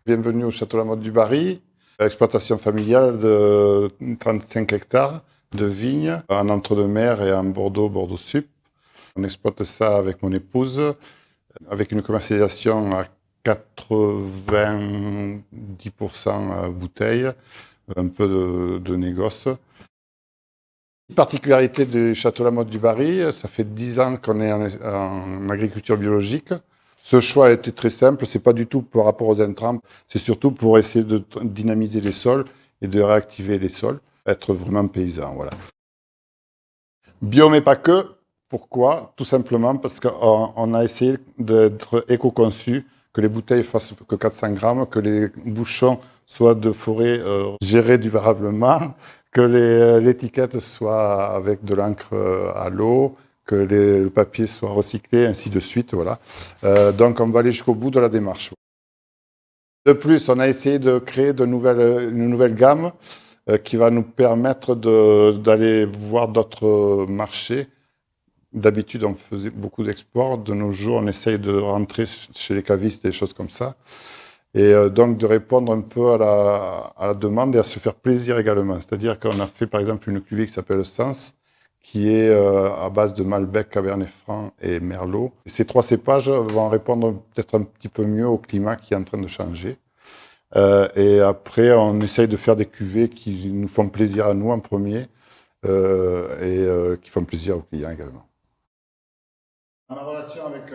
Bienvenue au Château Lamotte du Barry, exploitation familiale de 35 hectares de vignes en entre-deux-mer et en Bordeaux, Bordeaux Sup. On exploite ça avec mon épouse, avec une commercialisation à 90% bouteilles, un peu de négoce. La particularité du Château Lamotte du Barry, ça fait 10 ans qu'on est en agriculture biologique. Ce choix a été très simple, c'est pas du tout par rapport aux intrants, c'est surtout pour essayer de dynamiser les sols et de réactiver les sols, être vraiment paysan, voilà. Bio mais pas que, pourquoi? Tout simplement parce qu'on a essayé d'être éco-conçu, que les bouteilles fassent que 400 grammes, que les bouchons soient de forêt gérés durablement, que l'étiquette soit avec de l'encre à l'eau, que le papier soit recyclé, ainsi de suite, voilà. Donc on va aller jusqu'au bout de la démarche. De plus, on a essayé de créer une nouvelle gamme qui va nous permettre d'aller voir d'autres marchés. D'habitude, on faisait beaucoup d'exports. De nos jours, on essaye de rentrer chez les cavistes, des choses comme ça. Et donc de répondre un peu à la demande et à se faire plaisir également. C'est-à-dire qu'on a fait par exemple une cuvée qui s'appelle Sens, qui est à base de Malbec, Cabernet Franc et Merlot. Et ces trois cépages vont répondre peut-être un petit peu mieux au climat qui est en train de changer. Et après, on essaye de faire des cuvées qui nous font plaisir à nous en premier et qui font plaisir aux clients également. Ma relation avec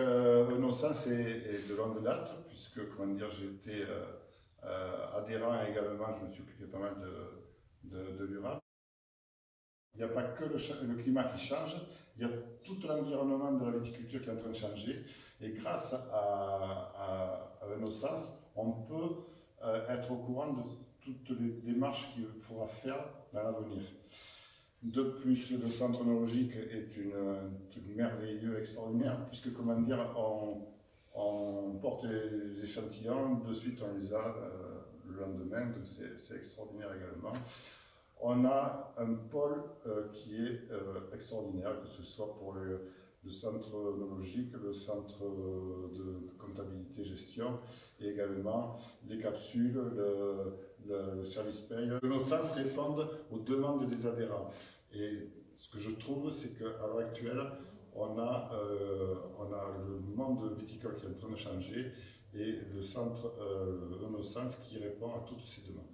Innocence est de longue date, puisque comment dire, j'étais adhérent et également je me suis occupé pas mal de l'URA. Il n'y a pas que le climat qui change, il y a tout l'environnement de la viticulture qui est en train de changer. Et grâce à Innocence, on peut être au courant de toutes les démarches qu'il faudra faire dans l'avenir. De plus, le centre œnologique est une merveilleux, extraordinaire, puisque, comment dire, on porte les échantillons, de suite on les a le lendemain, donc c'est extraordinaire également. On a un pôle qui est extraordinaire, que ce soit pour le centre œnologique, le centre de comptabilité gestion, et également les capsules, le service paye. Nos sens répondent aux demandes des adhérents. Et ce que je trouve, c'est qu'à l'heure actuelle, on a le monde viticole qui est en train de changer et le centre Nos Sens qui répond à toutes ces demandes.